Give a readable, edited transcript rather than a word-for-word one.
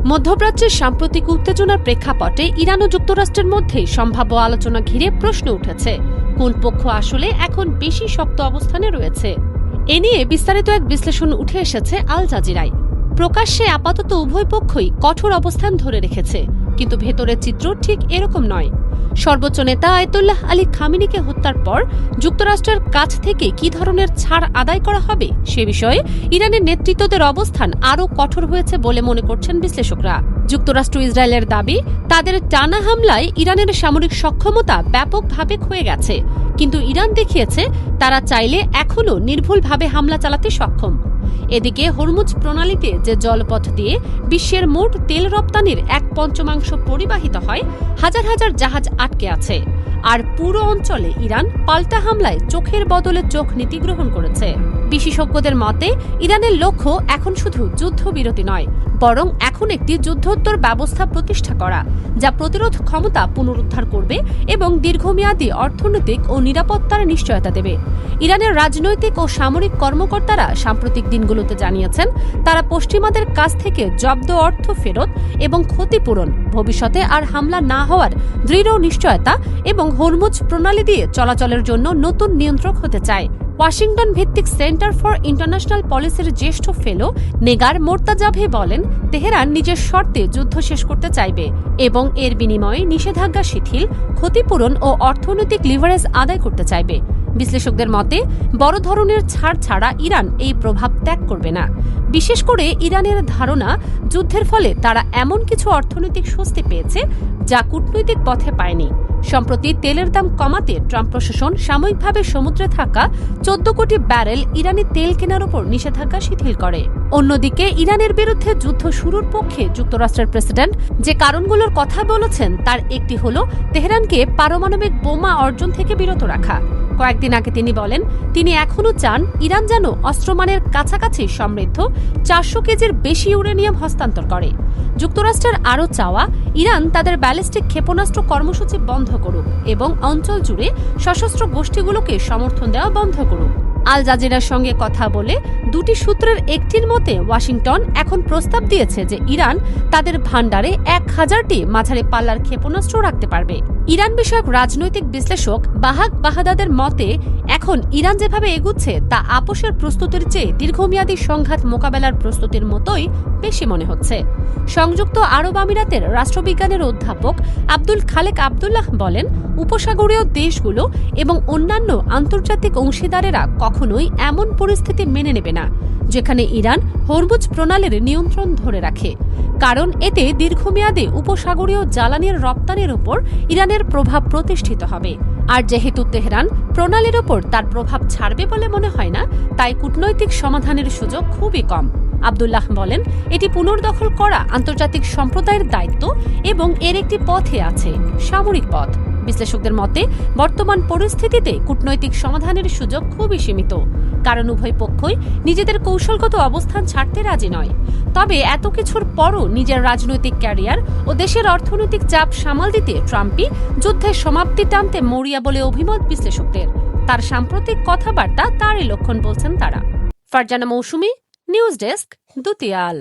মধ্যপ্রাচ্যের সাম্প্রতিক উত্তেজনার প্রেক্ষাপটে ইরান ও যুক্তরাষ্ট্রের মধ্যে সম্ভাব্য আলোচনা ঘিরে প্রশ্ন উঠেছে, কোন পক্ষ আসলে এখন বেশি শক্ত অবস্থানে রয়েছে। এ নিয়ে বিস্তারিত এক বিশ্লেষণ উঠে এসেছে আল জাজিরায়। প্রকাশ্যে আপাতত উভয় পক্ষই কঠোর অবস্থান ধরে রেখেছে, কিন্তু ভেতরের চিত্র ঠিক এরকম নয়। সর্বোচ্চ নেতা আয়াতুল্লাহ আলী খামেনিকে হত্যার পর যুক্তরাষ্ট্রের কাছ থেকে কি ধরনের ছাড় আদায় করা হবে সে বিষয়ে ইরানের নেতৃত্বদের অবস্থান আরও কঠোর হয়েছে বলে মনে করছেন বিশ্লেষকরা। যুক্তরাষ্ট্র ইসরায়েলের দাবি, তাদের টানা হামলায় ইরানের সামরিক সক্ষমতা ব্যাপকভাবে ক্ষয়ে গেছে, কিন্তু ইরান দেখিয়েছে তারা চাইলে এখনও নির্ভুলভাবে হামলা চালাতে সক্ষম। এদিকে হরমুজ প্রণালীতে যে জলপথ দিয়ে বিশ্বের মোট তেল রপ্তানির 1/5 পরিবাহিত হয়, হাজার হাজার জাহাজ আটকে আছে। আর পুরো অঞ্চলে ইরান পাল্টা হামলায় চোখের বদলে চোখ নীতি গ্রহণ করেছে। বিশেষজ্ঞদের মতে ইরানের লক্ষ্য এখন শুধু যুদ্ধবিরতি নয়, বরং এখন একটি যুদ্ধোত্তর ব্যবস্থা প্রতিষ্ঠা করা, যা প্রতিরোধ ক্ষমতা পুনরুদ্ধার করবে এবং দীর্ঘমেয়াদী অর্থনৈতিক ও নিরাপত্তার নিশ্চয়তা দেবে। ইরানের রাজনৈতিক ও সামরিক কর্মকর্তারা সাম্প্রতিক দিনগুলোতে জানিয়েছেন, তারা পশ্চিমাদের কাছ থেকে জব্দ অর্থ ফেরত এবং ক্ষতিপূরণ, ভবিষ্যতে আর হামলা না হওয়ার দৃঢ় নিশ্চয়তা এবং হরমুজ প্রণালী দিয়ে চলাচলের জন্য নতুন নিয়ন্ত্রক হতে চায়। ওয়াশিংটন ভিত্তিক সেন্টার ফর ইন্টারন্যাশনাল পলিসির জ্যেষ্ঠ ফেলো নেগার মোর্তাজাভি বলেন, তেহরান নিজের শর্তে যুদ্ধ শেষ করতে চাইবে এবং এর বিনিময়ে নিষেধাজ্ঞা শিথিল, ক্ষতিপূরণ ও অর্থনৈতিক লিভারেজ আদায় করতে চাইবে। বিশ্লেষকদের মতে বড় ধরনের ছাড় ছাড়া ইরান এই প্রভাব ত্যাগ করবে না। বিশেষ করে ইরানের ধারণা, যুদ্ধের ফলে তারা এমন কিছু অর্থনৈতিক স্বস্তি পেয়েছে যা কূটনৈতিক পথে পায়নি। সম্প্রতি তেলের দাম কমাতে ট্রাম্প প্রশাসন সাময়িকভাবে সমুদ্রে থাকা 14 কোটি ব্যারেল ইরানি তেল কেনার উপর নিষেধাজ্ঞা শিথিল করে। অন্যদিকে ইরানের বিরুদ্ধে যুদ্ধ শুরুর পক্ষে যুক্তরাষ্ট্রের প্রেসিডেন্ট যে কারণগুলোর কথা বলেছেন তার একটি হল তেহরানকে পারমাণবিক বোমা অর্জন থেকে বিরত রাখা। কয়েকদিন আগে তিনি বলেন, তিনি এখনও চান ইরান যেন অস্ত্রমানের কাছাকাছি সমৃদ্ধ 400 কেজির বেশি ইউরেনিয়াম হস্তান্তর করে। যুক্তরাষ্ট্রের আরও চাওয়া, ইরান তাদের ব্যালিস্টিক ক্ষেপণাস্ত্র কর্মসূচি বন্ধ করুক এবং অঞ্চল জুড়ে সশস্ত্র গোষ্ঠীগুলোকে সমর্থন দেওয়া বন্ধ করুক। আল জাজিরার সঙ্গে কথা বলে দুটি সূত্রের একটির মতে ওয়াশিংটন এখন প্রস্তাব দিয়েছে যে ইরান তাদের ভান্ডারে 1000টি মাঝারি পাল্লার ক্ষেপণাস্ত্র রাখতে পারবে। ইরান বিষয়ক রাজনৈতিক বিশ্লেষক বাহাক বাহাদাদের মতে, এখন ইরান যেভাবে এগুচ্ছে তা আপোষের প্রস্তুতির চেয়ে দীর্ঘমেয়াদী সংঘাত মোকাবেলার প্রস্তুতির মতোই বেশি মনে হচ্ছে। সংযুক্ত আরব আমিরাতের রাষ্ট্রবিজ্ঞানের অধ্যাপক আব্দুল খালেক আব্দুল্লাহ বলেন, উপসাগরীয় দেশগুলো এবং অন্যান্য আন্তর্জাতিক অংশীদারেরা কখনোই এমন পরিস্থিতি মেনে নেবে না যেখানে ইরান হরমুজ প্রণালীর নিয়ন্ত্রণ ধরে রাখে, কারণ এতে দীর্ঘমেয়াদে উপসাগরীয় জ্বালানির রপ্তানির উপর ইরানের প্রভাব প্রতিষ্ঠিত হবে। আর যেহেতু তেহরান প্রণালীর উপর তার প্রভাব ছাড়বে বলে মনে হয় না, তাই কূটনৈতিক সমাধানের সুযোগ খুবই কম। আব্দুল্লাহ বলেন, এটি পুনর্দখল করা আন্তর্জাতিক সম্প্রদায়ের দায়িত্ব এবং এর একটি পথে আছে, সামরিক পথ। বিশ্লেষকদের মতে বর্তমান পরিস্থিতিতে কূটনৈতিক সমাধানের সুযোগ খুবই সীমিত, কারণ উভয় পক্ষই নিজেদের কৌশলগত অবস্থান ছাড়তে রাজি নয়। তবে এত কিছুর পরও নিজের রাজনৈতিক ক্যারিয়ার ও দেশের অর্থনৈতিক চাপ সামাল দিতে ট্রাম্পই যুদ্ধের সমাপ্তি টানতে মরিয়া বলে অভিমত বিশ্লেষকদের। তার সাম্প্রতিক কথাবার্তা তারই লক্ষণ বলছেন তারা। ফারজানা মৌসুমী, নিউজ ডেস্ক, দুতিয়াল।